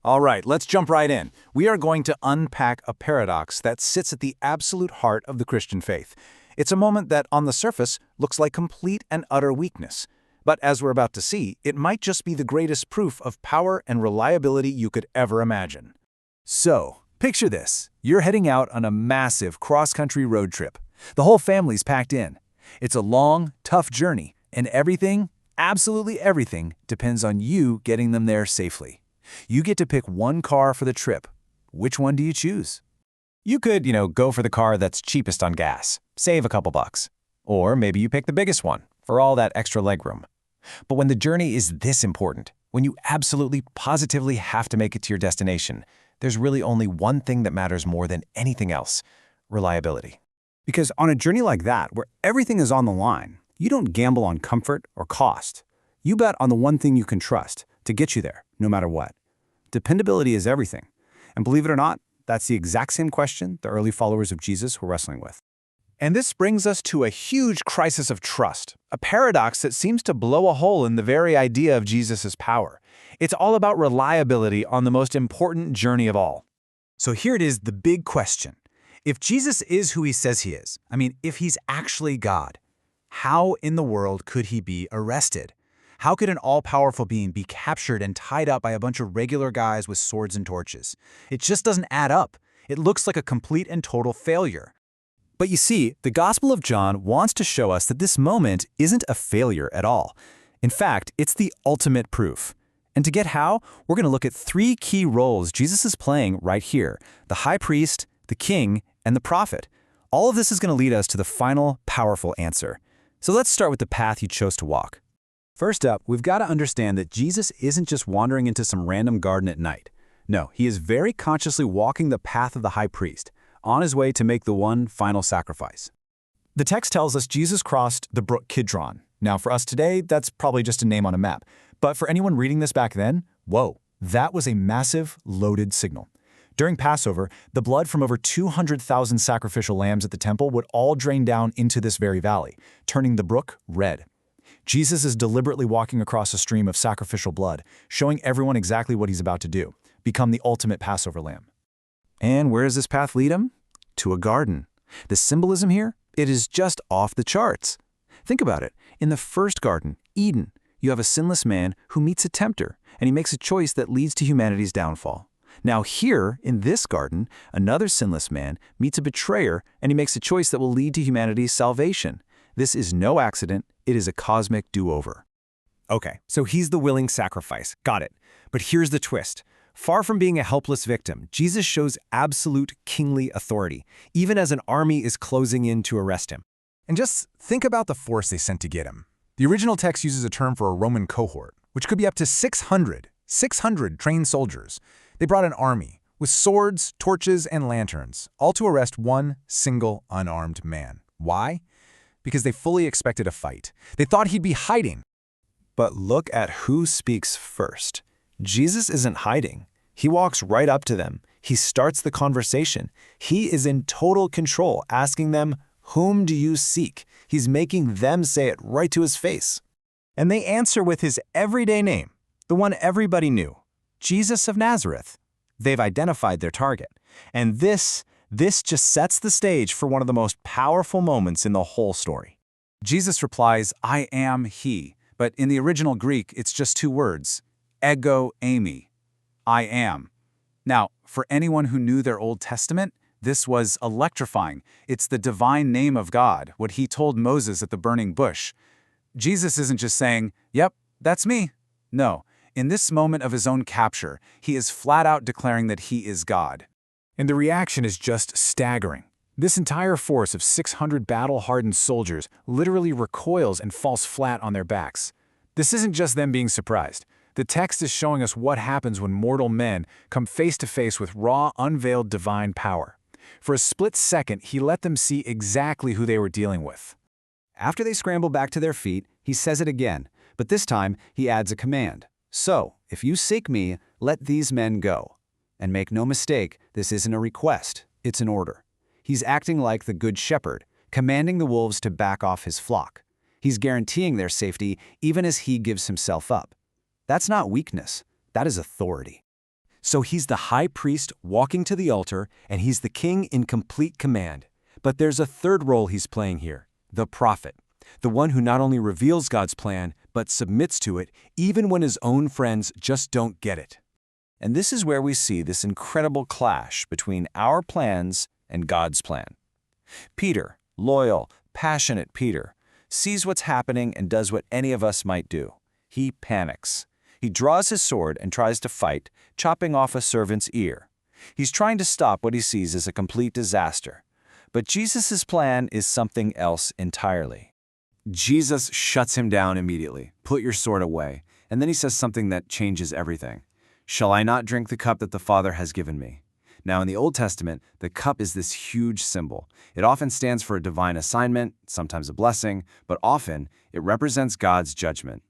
All right, let's jump right in. We are going to unpack a paradox that sits at the absolute heart of the Christian faith. It's a moment that, on the surface, looks like complete and utter weakness. But as we're about to see, it might just be the greatest proof of power and reliability you could ever imagine. So, picture this. You're heading out on a massive cross-country road trip. The whole family's packed in. It's a long, tough journey, and everything, absolutely everything, depends on you getting them there safely. You get to pick one car for the trip. Which one do you choose? You could, go for the car that's cheapest on gas, save a couple bucks. Or maybe you pick the biggest one for all that extra legroom. But when the journey is this important, when you absolutely, positively have to make it to your destination, there's really only one thing that matters more than anything else: reliability. Because on a journey like that, where everything is on the line, you don't gamble on comfort or cost. You bet on the one thing you can trust to get you there, no matter what. Dependability is everything. And believe it or not, that's the exact same question the early followers of Jesus were wrestling with. And this brings us to a huge crisis of trust, a paradox that seems to blow a hole in the very idea of Jesus' power. It's all about reliability on the most important journey of all. So here it is, the big question. If Jesus is who he says he is, if he's actually God, how in the world could he be arrested? How could an all-powerful being be captured and tied up by a bunch of regular guys with swords and torches? It just doesn't add up. It looks like a complete and total failure. But you see, the Gospel of John wants to show us that this moment isn't a failure at all. In fact, it's the ultimate proof. And to get how, we're going to look at three key roles Jesus is playing right here: the high priest, the king, and the prophet. All of this is going to lead us to the final, powerful answer. So let's start with the path he chose to walk. First up, we've got to understand that Jesus isn't just wandering into some random garden at night. No, he is very consciously walking the path of the high priest, on his way to make the one final sacrifice. The text tells us Jesus crossed the brook Kidron. Now, for us today, that's probably just a name on a map. But for anyone reading this back then, whoa, that was a massive, loaded signal. During Passover, the blood from over 200,000 sacrificial lambs at the temple would all drain down into this very valley, turning the brook red. Jesus is deliberately walking across a stream of sacrificial blood, showing everyone exactly what he's about to do: become the ultimate Passover lamb. And where does this path lead him? To a garden. The symbolism here, it is just off the charts. Think about it. In the first garden, Eden, you have a sinless man who meets a tempter, and he makes a choice that leads to humanity's downfall. Now here, in this garden, another sinless man meets a betrayer, and he makes a choice that will lead to humanity's salvation. This is no accident. It is a cosmic do-over. Okay, so he's the willing sacrifice. Got it. But here's the twist. Far from being a helpless victim, Jesus shows absolute kingly authority, even as an army is closing in to arrest him. And just think about the force they sent to get him. The original text uses a term for a Roman cohort, which could be up to 600 trained soldiers. They brought an army with swords, torches, and lanterns, all to arrest one single unarmed man. Why? Because they fully expected a fight. They thought he'd be hiding. But look at who speaks first. Jesus isn't hiding. He walks right up to them. He starts the conversation. He is in total control, asking them, "Whom do you seek?" He's making them say it right to his face. And they answer with his everyday name, the one everybody knew: Jesus of Nazareth. They've identified their target. And this just sets the stage for one of the most powerful moments in the whole story. Jesus replies, "I am he." But in the original Greek, it's just two words: ego eimi, I am. Now, for anyone who knew their Old Testament, this was electrifying. It's the divine name of God, what he told Moses at the burning bush. Jesus isn't just saying, "Yep, that's me." No, in this moment of his own capture, he is flat out declaring that he is God. And the reaction is just staggering. This entire force of 600 battle-hardened soldiers literally recoils and falls flat on their backs. This isn't just them being surprised. The text is showing us what happens when mortal men come face to face with raw, unveiled divine power. For a split second, he let them see exactly who they were dealing with. After they scramble back to their feet, he says it again, but this time he adds a command. "So, if you seek me, let these men go." And make no mistake, this isn't a request, it's an order. He's acting like the good shepherd, commanding the wolves to back off his flock. He's guaranteeing their safety even as he gives himself up. That's not weakness, that is authority. So he's the high priest walking to the altar, and he's the king in complete command. But there's a third role he's playing here, the prophet, the one who not only reveals God's plan, but submits to it, even when his own friends just don't get it. And this is where we see this incredible clash between our plans and God's plan. Peter, loyal, passionate Peter, sees what's happening and does what any of us might do. He panics. He draws his sword and tries to fight, chopping off a servant's ear. He's trying to stop what he sees as a complete disaster. But Jesus' plan is something else entirely. Jesus shuts him down immediately. Put your sword away. And then he says something that changes everything. Shall I not drink the cup that the Father has given me? Now, in the Old Testament, the cup is this huge symbol. It often stands for a divine assignment, sometimes a blessing, but often it represents God's judgment.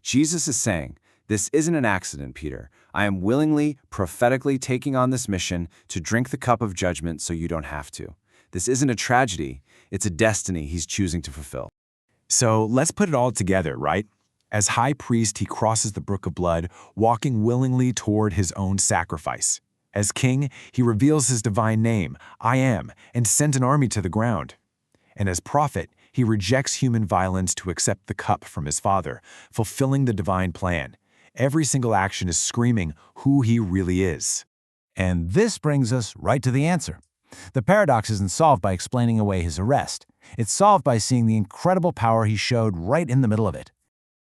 Jesus is saying, this isn't an accident, Peter. I am willingly, prophetically taking on this mission to drink the cup of judgment so you don't have to. This isn't a tragedy, it's a destiny he's choosing to fulfill. So let's put it all together, right? As high priest, he crosses the brook of blood, walking willingly toward his own sacrifice. As king, he reveals his divine name, I am, and sends an army to the ground. And as prophet, he rejects human violence to accept the cup from his Father, fulfilling the divine plan. Every single action is screaming who he really is. And this brings us right to the answer. The paradox isn't solved by explaining away his arrest. It's solved by seeing the incredible power he showed right in the middle of it.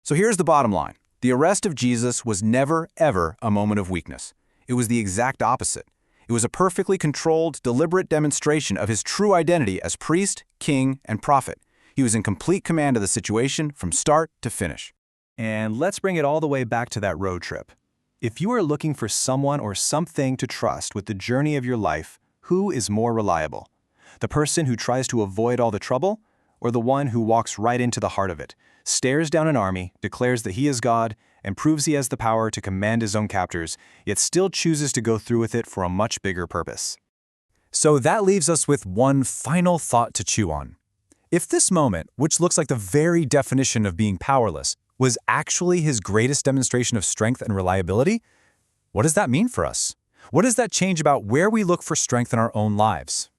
So here's the bottom line. The arrest of Jesus was never, ever a moment of weakness. It was the exact opposite. It was a perfectly controlled, deliberate demonstration of his true identity as priest, king, and prophet. He was in complete command of the situation from start to finish. And let's bring it all the way back to that road trip. If you are looking for someone or something to trust with the journey of your life, who is more reliable? The person who tries to avoid all the trouble, or the one who walks right into the heart of it, stares down an army, declares that he is God, and proves he has the power to command his own captors, yet still chooses to go through with it for a much bigger purpose? So that leaves us with one final thought to chew on. If this moment, which looks like the very definition of being powerless, was actually his greatest demonstration of strength and reliability, what does that mean for us? What does that change about where we look for strength in our own lives?